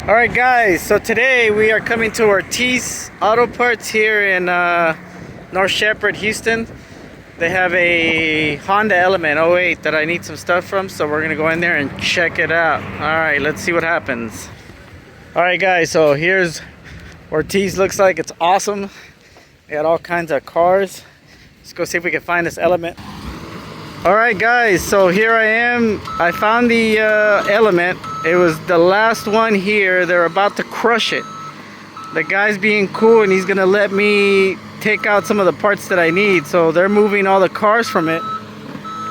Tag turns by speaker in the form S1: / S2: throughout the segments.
S1: Alright guys, so today we are coming to Ortiz Auto Parts here in North Shepherd, Houston. They have a Honda Element 08 that I need some stuff from, so we're gonna go in there and check it out. Alright, let's see what happens. Alright guys, so here's Ortiz. Looks like it's awesome. They got all kinds of cars. Let's go see if we can find this Element. Alright guys, so here I am. I found the Element. It was the last one here. They're about to crush it. The guy's being cool and he's gonna let me take out some of the parts that I need. So they're moving all the cars from it,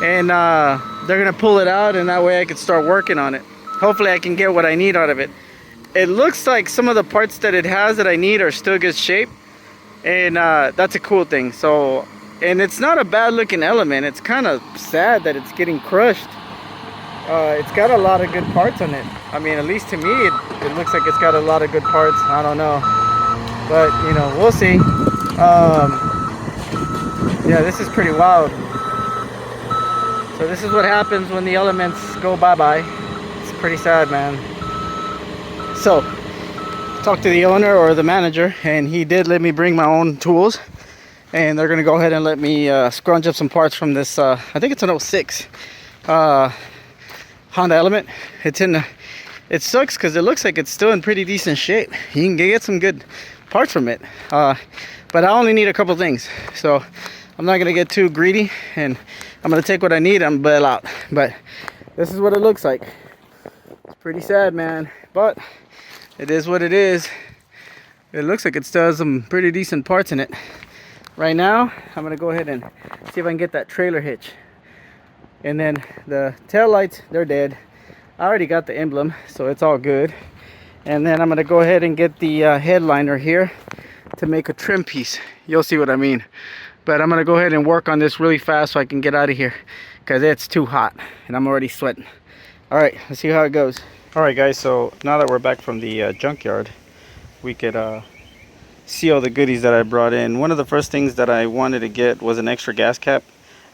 S1: and they're gonna pull it out, and that way I can start working on it. Hopefully I can get what I need out of it. It looks like some of the parts that it has that I need are still good shape, and that's a cool thing. So, and it's not a bad looking Element. It's kind of sad that it's getting crushed. It's got a lot of good parts on it. I mean, at least to me, it looks like it's got a lot of good parts. I don't know, but you know, we'll see. Yeah, this is pretty wild. So this is what happens when the Elements go bye-bye. It's pretty sad, man. So, talked to the owner or the manager, and he did let me bring my own tools, and they're gonna go ahead and let me scrunch up some parts from this. I think it's an 06 Honda Element. It sucks because it looks like it's still in pretty decent shape. You can get some good parts from it, but I only need a couple things, so I'm not gonna get too greedy, and I'm gonna take what I need and bail out. But this is what it looks like. It's pretty sad, man, but it is what it is. It looks like it still has some pretty decent parts in it. Right now I'm gonna go ahead and see if I can get that trailer hitch. And then the tail lights, they're dead. I already got the emblem, so it's all good. And then I'm gonna go ahead and get the headliner here to make a trim piece. You'll see what I mean. But I'm gonna go ahead and work on this really fast so I can get out of here, because it's too hot and I'm already sweating. All right, let's see how it goes. All right guys, so now that we're back from the junkyard, we could see all the goodies that I brought in. One of the first things that I wanted to get was an extra gas cap.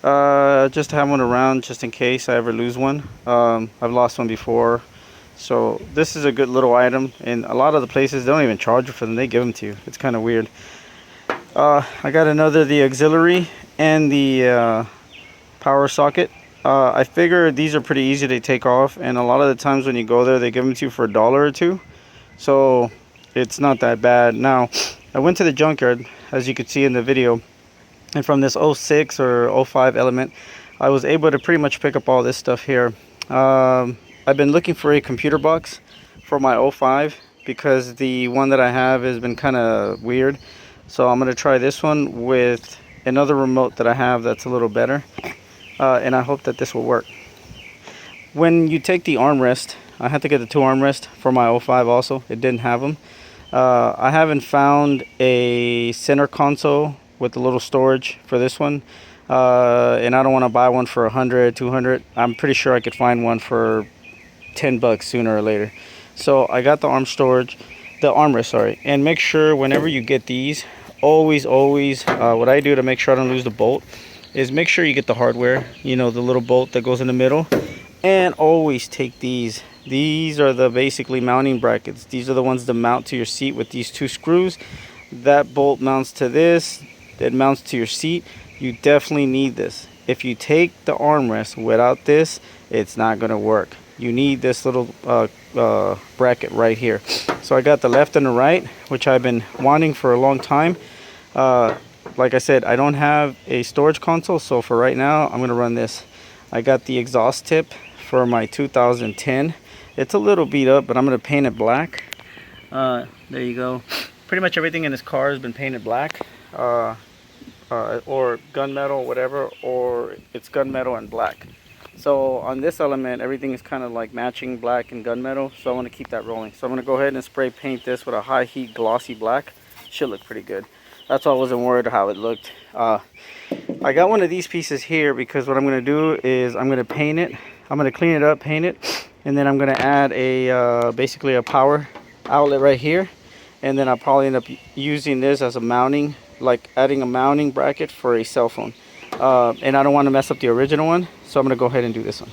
S1: Just to have one around just in case I ever lose one. I've lost one before, so this is a good little item, and a lot of the places they don't even charge you for them, they give them to you. It's kind of weird. I got the auxiliary and the power socket. I figure these are pretty easy to take off, and a lot of the times when you go there they give them to you for $1 or $2, so it's not that bad. Now I went to the junkyard, as you could see in the video, and from this 06 or 05 Element, I was able to pretty much pick up all this stuff here. I've been looking for a computer box for my 05 because the one that I have has been kind of weird. So I'm going to try this one with another remote that I have that's a little better. And I hope that this will work. When you take the armrest, I had to get the 2 armrests for my 05 also. It didn't have them. I haven't found a center console with a little storage for this one, and I don't want to buy one for 100, 200. I'm pretty sure I could find one for 10 bucks sooner or later. So I got the armrest, sorry. And make sure whenever you get these, always what I do to make sure I don't lose the bolt is make sure you get the hardware, you know, the little bolt that goes in the middle, and always take these are the basically mounting brackets. These are the ones that mount to your seat with these 2 screws. That bolt mounts to this. It mounts to your seat. You definitely need this. If you take the armrest without this, it's not going to work. You need this little bracket right here. So I got the left and the right, which I've been wanting for a long time. Like I said, I don't have a storage console, so for right now I'm going to run this. I got the exhaust tip for my 2010. It's a little beat up, but I'm going to paint it black. There you go. Pretty much everything in this car has been painted black. Or gunmetal, whatever, or it's gunmetal and black. So on this Element, everything is kind of like matching black and gunmetal, so I want to keep that rolling. So I'm going to go ahead and spray paint this with a high heat glossy black. Should look pretty good. That's why I wasn't worried how it looked. I got one of these pieces here because what I'm going to do is I'm going to paint it. I'm going to clean it up, paint it, and then I'm going to add a basically a power outlet right here, and then I'll probably end up using this as a mounting, like adding a mounting bracket for a cell phone. And I don't want to mess up the original one, so I'm going to go ahead and do this one.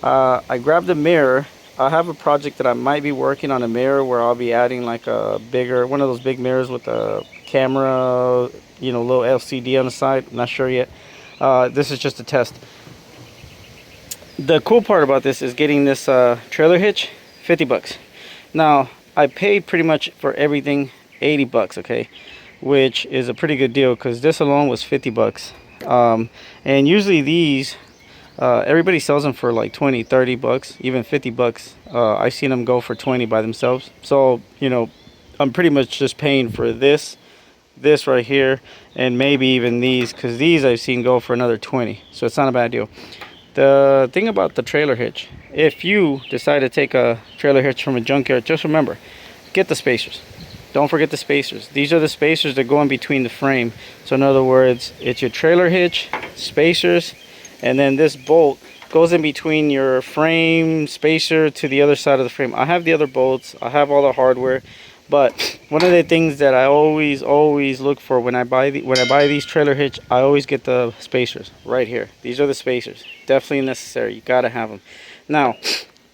S1: I grabbed the mirror I have a project that I might be working on, a mirror where I'll be adding like a bigger, one of those big mirrors with a camera, you know, little LCD on the side. I'm not sure yet. This is just a test. The cool part about this is getting this trailer hitch, 50 bucks. Now, I paid pretty much for everything 80 bucks, okay? Which is a pretty good deal because this alone was 50 bucks. And usually these, everybody sells them for like 20, 30 bucks, even 50 bucks. I've seen them go for 20 by themselves. So, you know, I'm pretty much just paying for this right here, and maybe even these, because these I've seen go for another 20. So it's not a bad deal. The thing about the trailer hitch, if you decide to take a trailer hitch from a junkyard, just remember, get the spacers. Don't forget the spacers. These are the spacers that go in between the frame. So in other words, it's your trailer hitch, spacers, and then this bolt goes in between your frame spacer to the other side of the frame. I have the other bolts, I have all the hardware, but one of the things that I always look for when I buy these trailer hitch, I always get the spacers right here. These are the spacers, definitely necessary. You gotta have them. Now,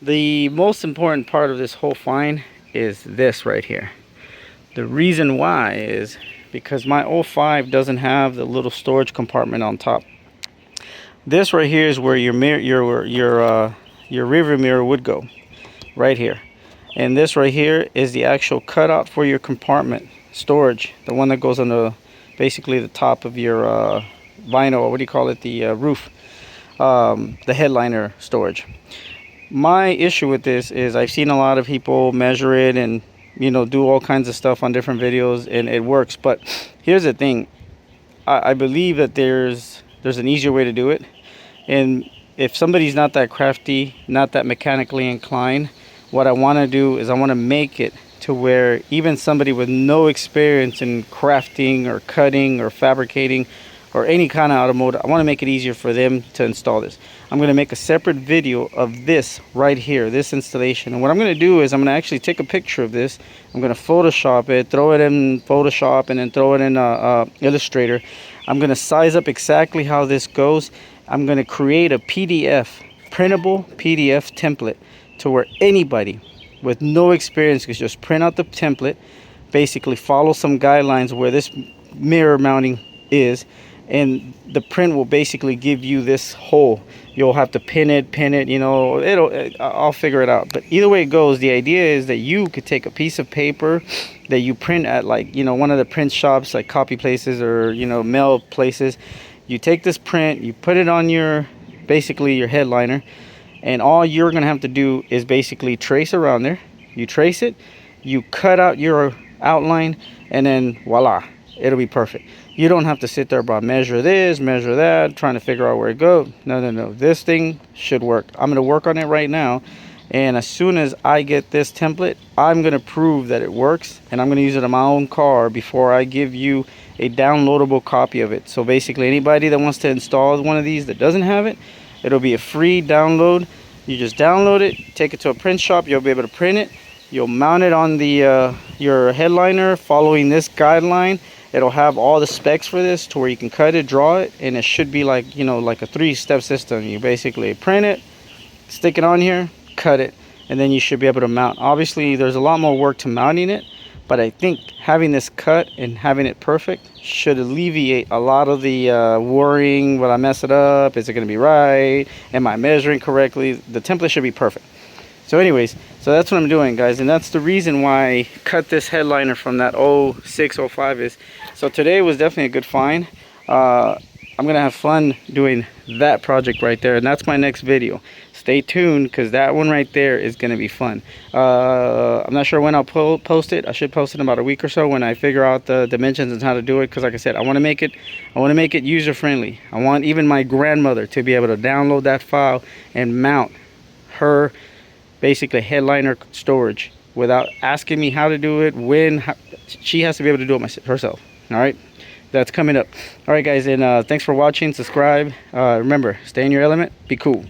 S1: the most important part of this whole find is this right here. The reason why is because my 05 doesn't have the little storage compartment on top. This right here is where your mirror, your rearview mirror would go, right here. And this right here is the actual cutout for your compartment storage, the one that goes on the basically the top of your vinyl, what do you call it, the roof, the headliner storage. My issue with this is I've seen a lot of people measure it and, you know, do all kinds of stuff on different videos, and it works. But here's the thing, I believe that there's an easier way to do it. And if somebody's not that crafty, not that mechanically inclined, what I want to do is I want to make it to where even somebody with no experience in crafting or cutting or fabricating or any kind of automotive, I want to make it easier for them to install this. I'm going to make a separate video of this right here, this installation. And what I'm going to do is I'm going to actually take a picture of this. I'm going to Photoshop it, throw it in Photoshop, and then throw it in Illustrator. I'm going to size up exactly how this goes. I'm going to create a PDF, printable PDF template, to where anybody with no experience can just print out the template, basically follow some guidelines where this mirror mounting is, and the print will basically give you this hole. You'll have to pin it, you know, I'll figure it out. But either way it goes, the idea is that you could take a piece of paper that you print at, like, you know, one of the print shops, like copy places or, you know, mail places. You take this print, you put it on your, basically your headliner, and all you're gonna have to do is basically trace around there. You trace it, you cut out your outline, and then voila, it'll be perfect. You don't have to sit there about measure this, measure that, trying to figure out where it goes. No, this thing should work. I'm gonna work on it right now, and as soon as I get this template, I'm gonna prove that it works, and I'm gonna use it on my own car before I give you a downloadable copy of it. So basically anybody that wants to install one of these that doesn't have it, it'll be a free download. You just download it, take it to a print shop, you'll be able to print it. You'll mount it on the your headliner following this guideline. It'll have all the specs for this to where you can cut it, draw it, and it should be like, you know, like a 3-step system. You basically print it, stick it on here, cut it, and then you should be able to mount. Obviously there's a lot more work to mounting it, but I think having this cut and having it perfect should alleviate a lot of the worrying. Will I mess it up? Is it going to be right? Am I measuring correctly? The template should be perfect. So anyways, so that's what I'm doing, guys, and that's the reason why I cut this headliner from that 06, 05 is. So today was definitely a good find. I'm gonna have fun doing that project right there, and that's my next video. Stay tuned, because that one right there is gonna be fun. I'm not sure when I'll post it. I should post it in about a week or so when I figure out the dimensions and how to do it, because like I said, I want to make it user friendly. I want even my grandmother to be able to download that file and mount her basically headliner storage without asking me how to do it, she has to be able to do it herself. All right, that's coming up. All right, guys, and thanks for watching. Subscribe. Remember, stay in your element, be cool.